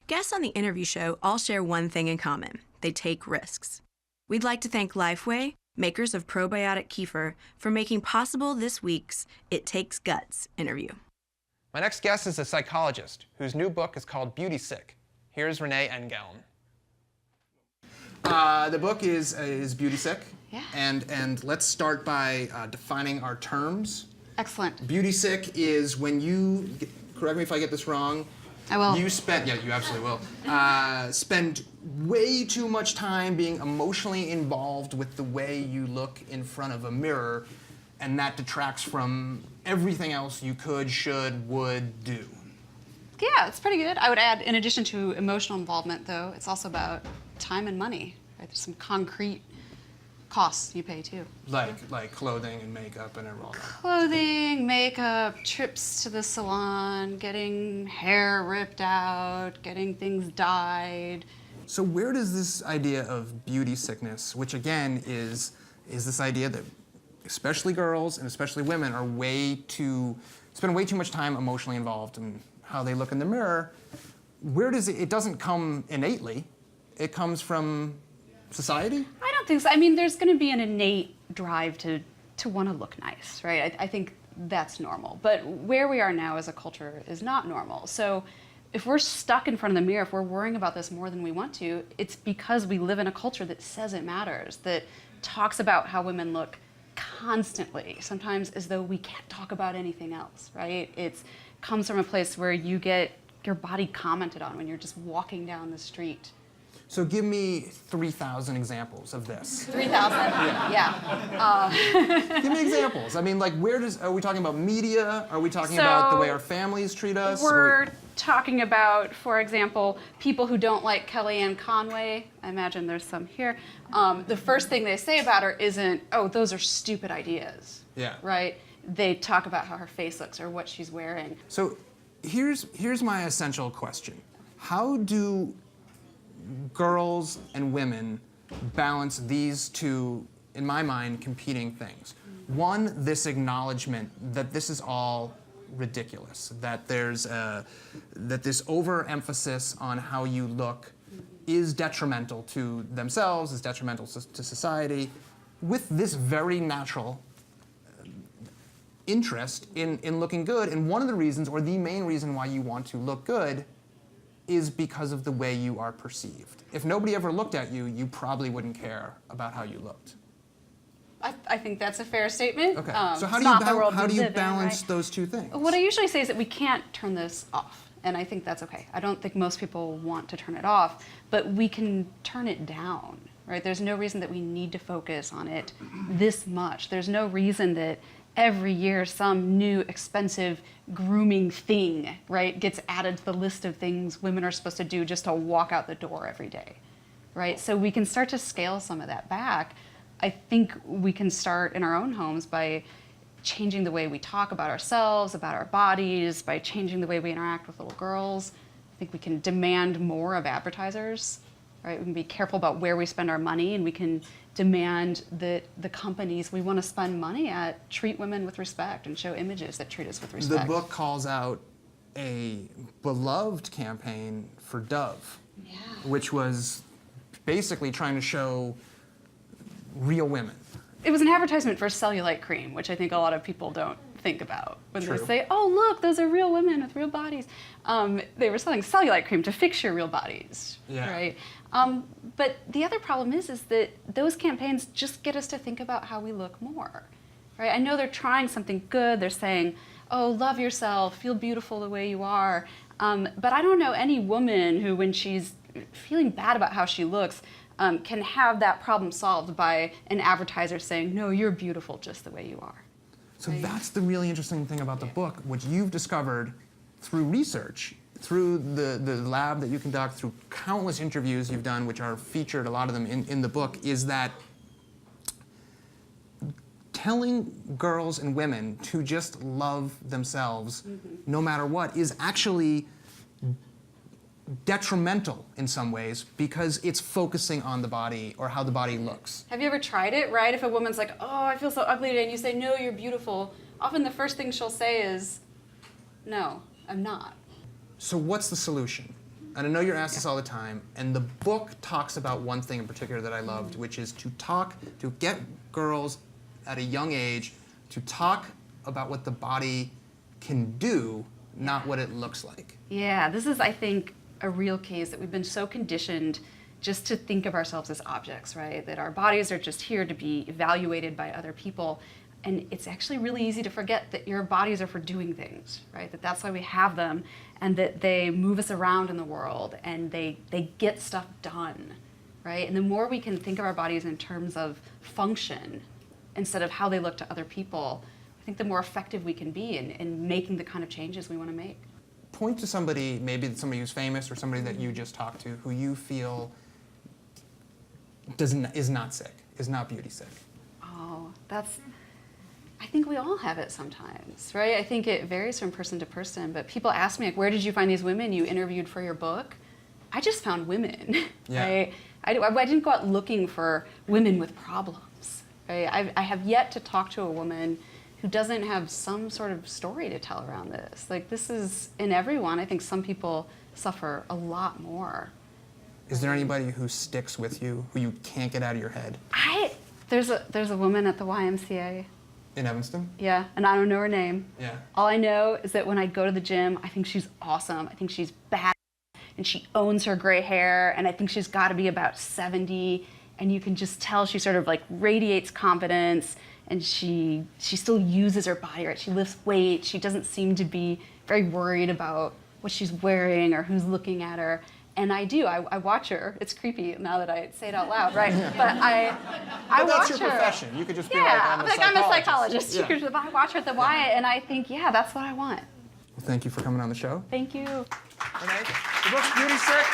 Guests on the interview show all share one thing in common. They take risks. We'd like to thank Lifeway, makers of probiotic kefir, for making possible this week's It Takes Guts interview. My next guest is a psychologist whose new book is called Beauty Sick. Here's Renee Engeln. The book is Beauty Sick. Yeah. And let's start by defining our terms. Excellent. Beauty Sick is when you, correct me if I get this wrong, I will. you absolutely will, spend way too much time being emotionally involved with the way you look in front of a mirror, and that detracts from everything else you could, should, would do. Yeah, it's pretty good. I would add, in addition to emotional involvement, though, it's also about time and money. Right? There's some concrete costs you pay, too. Like clothing and makeup and all that. Clothing, makeup, trips to the salon, getting hair ripped out, getting things dyed. So where does this idea of beauty sickness, which again is this idea that especially girls and especially women are spend way too much time emotionally involved in how they look in the mirror, where does it doesn't come innately, it comes from society? I don't think so. I mean, there's going to be an innate drive to want to look nice, right? I think that's normal. But where we are now as a culture is not normal. So if we're stuck in front of the mirror, if we're worrying about this more than we want to, it's because we live in a culture that says it matters, that talks about how women look constantly, sometimes as though we can't talk about anything else, right? It comes from a place where you get your body commented on when you're just walking down the street. So give me 3,000 examples of this. 3,000? Yeah. Give me examples. I mean, like, are we talking about media? Are we talking about the way our families treat us? We're talking about, for example, people who don't like Kellyanne Conway. I imagine there's some here. The first thing they say about her isn't, oh, those are stupid ideas. Yeah. Right? They talk about how her face looks or what she's wearing. So here's my essential question. How do girls and women balance these two, in my mind, competing things? One, this acknowledgement that this is all ridiculous, that that this overemphasis on how you look is detrimental to themselves, is detrimental to society, with this very natural interest in looking good. And one of the reasons, or the main reason why you want to look good, is because of the way you are perceived. If nobody ever looked at you, you probably wouldn't care about how you looked. I think that's a fair statement. Okay. So how do you balance those two things? What I usually say is that we can't turn this off, and I think that's okay. I don't think most people want to turn it off, but we can turn it down, right? There's no reason that we need to focus on it this much. There's no reason that every year some new expensive grooming thing, right, gets added to the list of things women are supposed to do just to walk out the door every day, right? So we can start to scale some of that back. I think we can start in our own homes by changing the way we talk about ourselves, about our bodies, by changing the way we interact with little girls. I think we can demand more of advertisers, right? We can be careful about where we spend our money, and we can demand that the companies we want to spend money at treat women with respect and show images that treat us with respect. The book calls out a beloved campaign for Dove, which was basically trying to show real women. It was an advertisement for cellulite cream, which I think a lot of people don't think about when True. they say, oh, look, those are real women with real bodies. They were selling cellulite cream to fix your real bodies, right? But the other problem is that those campaigns just get us to think about how we look more, right? I know they're trying something good. They're saying, oh, love yourself, feel beautiful the way you are. But I don't know any woman who, when she's feeling bad about how she looks, can have that problem solved by an advertiser saying, no, you're beautiful just the way you are. So that's the really interesting thing about the book, which you've discovered through research, through the lab that you conduct, through countless interviews you've done, which are featured, a lot of them in the book, is that telling girls and women to just love themselves no matter what is actually detrimental in some ways because it's focusing on the body or how the body looks. Have you ever tried it, right? If a woman's like, oh, I feel so ugly today, and you say, no, you're beautiful, often the first thing she'll say is, no, I'm not. So what's the solution? and I know you're asked this all the time, and the book talks about one thing in particular that I loved, which is to get girls at a young age to talk about what the body can do, not what it looks like. Yeah, this is, I think, a real case that we've been so conditioned just to think of ourselves as objects, right? That our bodies are just here to be evaluated by other people. And it's actually really easy to forget that your bodies are for doing things, right? That that's why we have them, and that they move us around in the world, and they get stuff done, right? And the more we can think of our bodies in terms of function instead of how they look to other people, I think the more effective we can be in making the kind of changes we want to make. Point to somebody, maybe somebody who's famous or somebody that you just talked to, who you feel is not sick, is not beauty sick. Oh, I think we all have it sometimes, right? I think it varies from person to person, but people ask me, like, where did you find these women you interviewed for your book? I just found women, right? I didn't go out looking for women with problems, right? I have yet to talk to a woman who doesn't have some sort of story to tell around this. Like, this is in everyone. I think some people suffer a lot more. Is there anybody who sticks with you, who you can't get out of your head? There's a woman at the YMCA. In Evanston? Yeah, and I don't know her name. Yeah. All I know is that when I go to the gym, I think she's awesome. I think she's bad, and she owns her gray hair, and I think she's got to be about 70, and you can just tell she sort of like radiates confidence, and she still uses her body, right? She lifts weight. She doesn't seem to be very worried about what she's wearing or who's looking at her. And I do. I watch her. It's creepy now that I say it out loud, right? But I But watch that's your her. profession. You could just be Yeah, I'm a psychologist. Yeah. But I watch her at the Y, and I think, yeah, that's what I want. Well, thank you for coming on the show. Thank you. Renee, the book's Beauty Sick.